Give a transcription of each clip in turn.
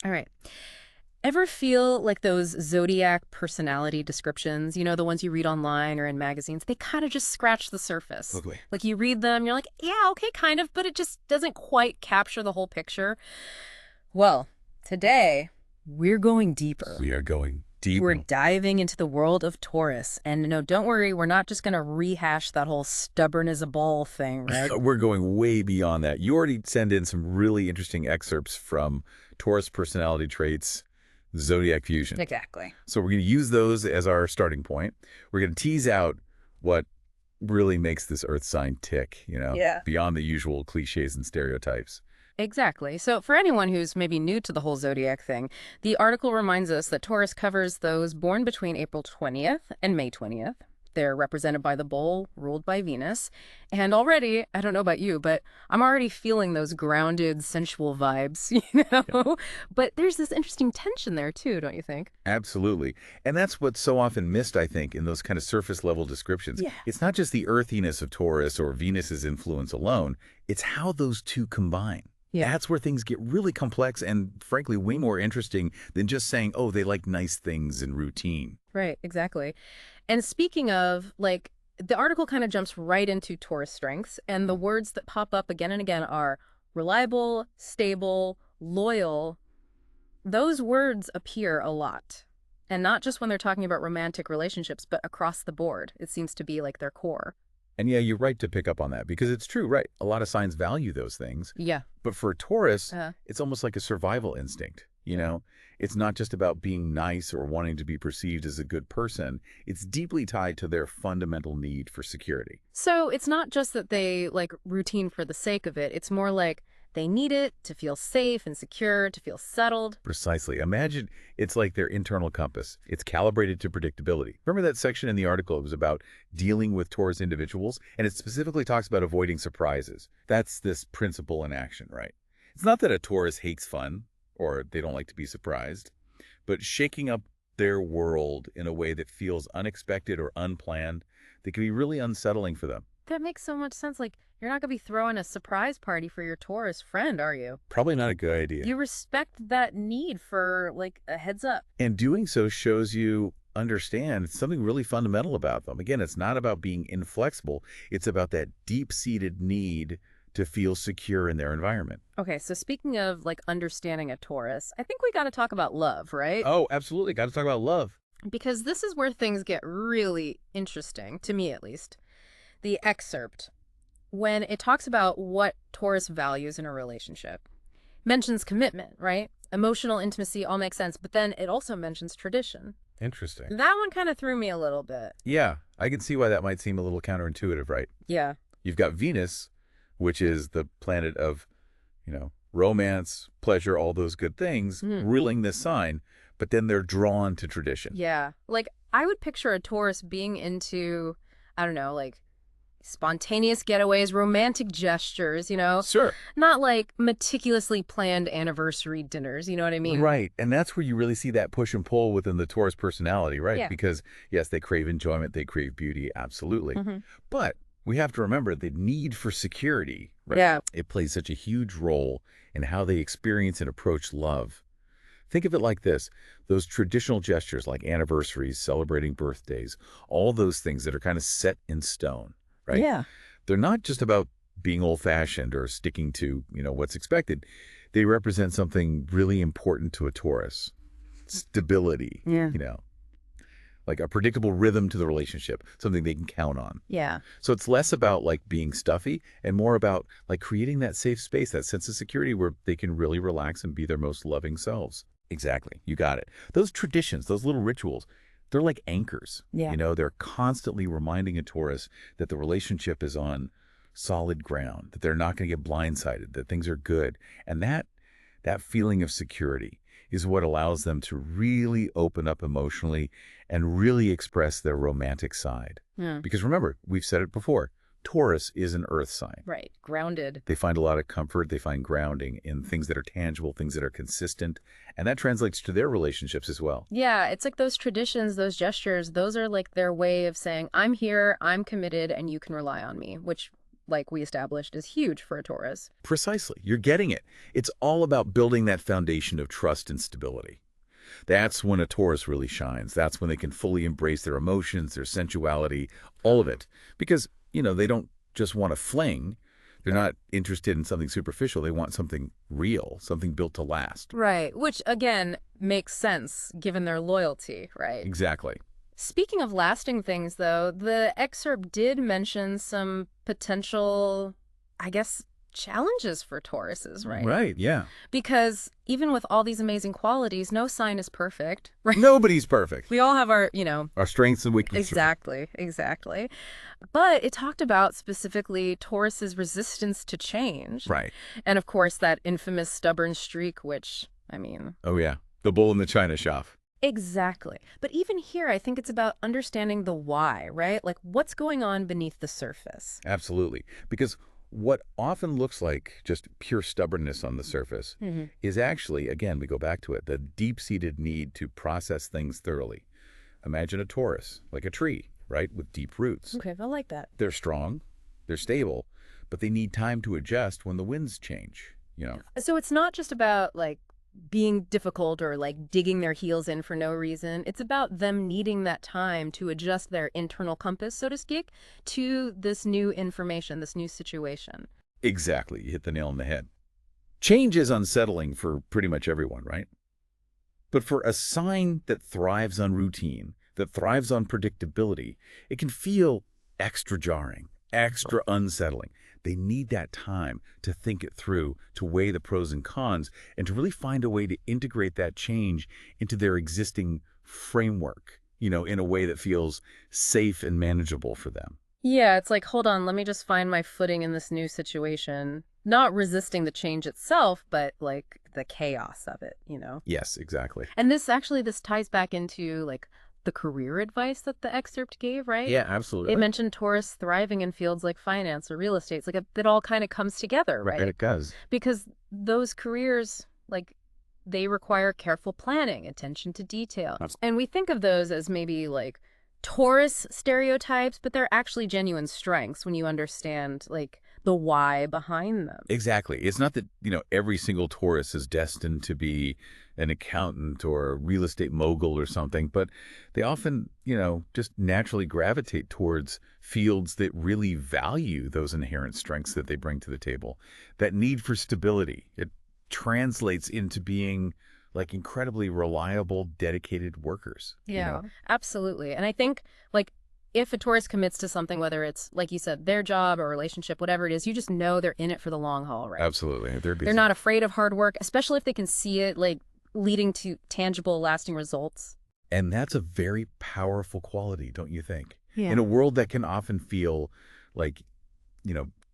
All right. Ever feel like those Zodiac personality descriptions, the ones you read online or in magazines, they kind of just scratch the surface. Okay. Like you read them, you're like, yeah, okay, kind of, but it just doesn't quite capture the whole picture. Well, today we're going deeper. We are going We're deeper. diving into the world of Taurus. And no, don't worry, we're not just going to rehash that whole stubborn as a ball thing, right? We're going way beyond that. You already send in some really interesting excerpts from Taurus personality traits, Zodiac fusion. Exactly. So we're going to use those as our starting point. We're going to tease out what really makes this Earth sign tick, Yeah. beyond the usual cliches and stereotypes. Exactly. So for anyone who's maybe new to the whole Zodiac thing, the article reminds us that Taurus covers those born between April 20th and May 20th. They're represented by the bull, ruled by Venus. And already, I don't know about you, but I'm already feeling those grounded, sensual vibes, Yep. But there's this interesting tension there too, don't you think? Absolutely. And that's what's so often missed, I think, in those kind of surface level descriptions. Yeah. It's not just the earthiness of Taurus or Venus's influence alone. It's how those two combine. Yeah. That's where things get really complex and, frankly, way more interesting than just saying, oh, they like nice things and routine. Right, exactly. And speaking of, the article kind of jumps right into Taurus strengths, and the words that pop up again and again are reliable, stable, loyal. Those words appear a lot. And not just when they're talking about romantic relationships, but across the board. It seems to be like their core. And yeah, you're right to pick up on that because it's true, right? A lot of signs value those things. Yeah. But for Taurus, Uh, it's almost like a survival instinct, It's not just about being nice or wanting to be perceived as a good person. It's deeply tied to their fundamental need for security. so it's not just that they like routine for the sake of it. It's more like they need it to feel safe and secure, to feel settled. Precisely. Imagine it's like their internal compass. It's calibrated to predictability. Remember that section in the article? It was about dealing with Taurus individuals, and it specifically talks about avoiding surprises. That's this principle in action, right? It's not that a Taurus hates fun or they don't like to be surprised, but shaking up their world in a way that feels unexpected or unplanned, that can be really unsettling for them. That makes so much sense. Like, you're not going to be throwing a surprise party for your Taurus friend, are you? Probably not a good idea. You respect that need for, a heads up. And doing so shows you understand something really fundamental about them. Again, it's not about being inflexible. It's about that deep-seated need to feel secure in their environment. Okay, so speaking of, understanding a Taurus, I think we got to talk about love, right? Oh, absolutely. Got to talk about love. Because this is where things get really interesting, to me at least. The excerpt, when it talks about what Taurus values in a relationship, mentions commitment, right? Emotional intimacy all makes sense, but then it also mentions tradition. Interesting. That one kind of threw me a little bit. Yeah, I can see why that might seem a little counterintuitive, right? Yeah. You've got Venus, which is the planet of, romance, pleasure, all those good things, ruling this sign, but then they're drawn to tradition. Yeah. I would picture a Taurus being into, I don't know, spontaneous getaways, romantic gestures, Sure. Not meticulously planned anniversary dinners, you know what I mean? Right. And that's where you really see that push and pull within the Taurus personality, right? Yeah. Because, yes, they crave enjoyment, they crave beauty, absolutely. Mm-hmm. But we have to remember the need for security, right? Yeah. It plays such a huge role in how they experience and approach love. Think of it like this. Those traditional gestures like anniversaries, celebrating birthdays, all those things that are kind of set in stone, right? Yeah. They're not just about being old-fashioned or sticking to, what's expected. They represent something really important to a Taurus. Stability, Yeah. like a predictable rhythm to the relationship, something they can count on. Yeah. So it's less about being stuffy and more about creating that safe space, that sense of security where they can really relax and be their most loving selves. Exactly. You got it. Those traditions, those little rituals, they're like anchors. Yeah. They're constantly reminding a Taurus that the relationship is on solid ground, that they're not going to get blindsided, that things are good. And that feeling of security is what allows them to really open up emotionally and really express their romantic side. Yeah. Because remember, we've said it before, Taurus is an earth sign. Right. Grounded. They find a lot of comfort, they find grounding in things that are tangible, things that are consistent, and that translates to their relationships as well. Yeah, it's like those traditions, those gestures, those are their way of saying, I'm here, I'm committed, and you can rely on me, which like we established, is huge for a Taurus. Precisely. You're getting it. It's all about building that foundation of trust and stability. That's when a Taurus really shines. That's when they can fully embrace their emotions, their sensuality, all of it. Because, they don't just want to fling. They're not interested in something superficial. They want something real, something built to last. Right, which, again, makes sense given their loyalty, right? Exactly. Speaking of lasting things, though, the excerpt did mention some potential, I guess, challenges for Tauruses, right? Right, yeah. Because even with all these amazing qualities, no sign is perfect, right? Nobody's perfect. We all have our, Our strengths and weaknesses. Exactly. But it talked about specifically Taurus's resistance to change. Right. And of course, that infamous stubborn streak, which, I mean... Oh, yeah. The bull in the china shop. Exactly. But even here, I think it's about understanding the why, right? Like what's going on beneath the surface. Absolutely. Because what often looks like just pure stubbornness on the surface is actually, again, we go back to it, the deep-seated need to process things thoroughly. Imagine a Taurus, like a tree, right, with deep roots. Okay, I like that. They're strong, they're stable, but they need time to adjust when the winds change. So it's not just about like being difficult or like digging their heels in for no reason. It's about them needing that time to adjust their internal compass, so to speak, to this new information, this new situation. Exactly. You hit the nail on the head. Change is unsettling for pretty much everyone, right? But for a sign that thrives on routine, that thrives on predictability, it can feel extra jarring, extra unsettling. They need that time to think it through, to weigh the pros and cons, and to really find a way to integrate that change into their existing framework, in a way that feels safe and manageable for them. Yeah, it's like, hold on, let me just find my footing in this new situation. Not resisting the change itself, but like the chaos of it. Yes, exactly. And this ties back into like the career advice that the excerpt gave, right? Yeah, absolutely. It mentioned Taurus thriving in fields like finance or real estate. It's like it all kind of comes together, right? Right, it does. Because those careers, like, they require careful planning, attention to detail. And we think of those as maybe like Taurus stereotypes, but they're actually genuine strengths when you understand like the why behind them. Exactly. It's not that, every single Taurus is destined to be an accountant or a real estate mogul or something, but they often, just naturally gravitate towards fields that really value those inherent strengths that they bring to the table. That need for stability, it translates into being like incredibly reliable, dedicated workers. Yeah, absolutely. And I think like if a Taurus commits to something, whether it's, like you said, their job or relationship, whatever it is, you just know they're in it for the long haul, right? Absolutely. They're not afraid of hard work, especially if they can see it, like, leading to tangible, lasting results. And that's a very powerful quality, don't you think? Yeah. In a world that can often feel like,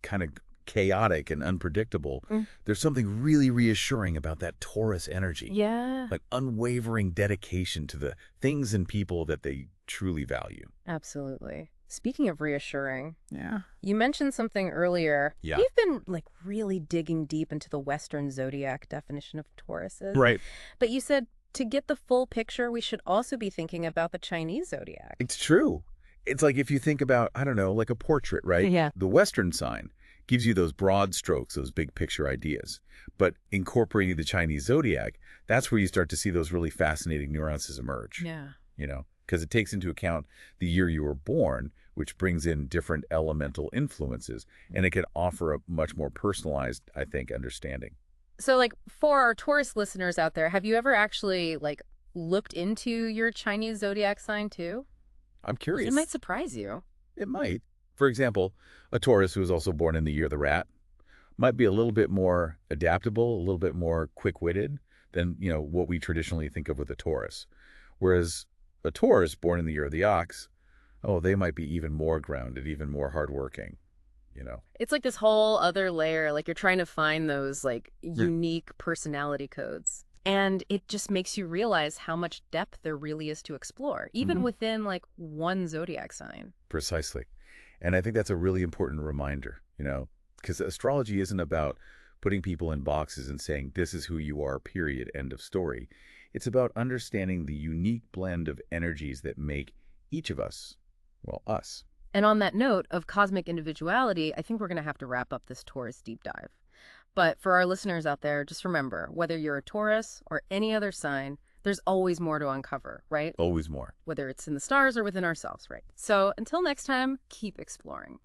kind of chaotic and unpredictable, there's something really reassuring about that Taurus energy. Yeah. Like unwavering dedication to the things and people that they truly value. Absolutely. Speaking of reassuring, Yeah. you mentioned something earlier. Yeah. We've been like really digging deep into the Western Zodiac definition of Tauruses. Right. But you said to get the full picture, we should also be thinking about the Chinese Zodiac. It's true. It's like if you think about, I don't know, like a portrait, right? Yeah. The Western sign gives you those broad strokes, those big picture ideas. But incorporating the Chinese Zodiac, that's where you start to see those really fascinating nuances emerge. Yeah. Because it takes into account the year you were born, which brings in different elemental influences, and it can offer a much more personalized, I think, understanding. So, like, for our Taurus listeners out there, have you ever actually, like, looked into your Chinese Zodiac sign, too? I'm curious. It might surprise you. It might. For example, a Taurus who was also born in the year of the rat might be a little bit more adaptable, a little bit more quick-witted than, what we traditionally think of with a Taurus. Whereas a Taurus born in the year of the ox, they might be even more grounded, even more hardworking, It's like this whole other layer, like you're trying to find those like unique personality codes. And it just makes you realize how much depth there really is to explore, even within like one zodiac sign. Precisely. And I think that's a really important reminder, because astrology isn't about putting people in boxes and saying, this is who you are, period, end of story. It's about understanding the unique blend of energies that make each of us, us, And on that note of cosmic individuality, I think we're going to have to wrap up this Taurus deep dive. But for our listeners out there, just remember, whether you're a Taurus or any other sign, there's always more to uncover, right? Always more. Whether it's in the stars or within ourselves, right? So until next time, keep exploring.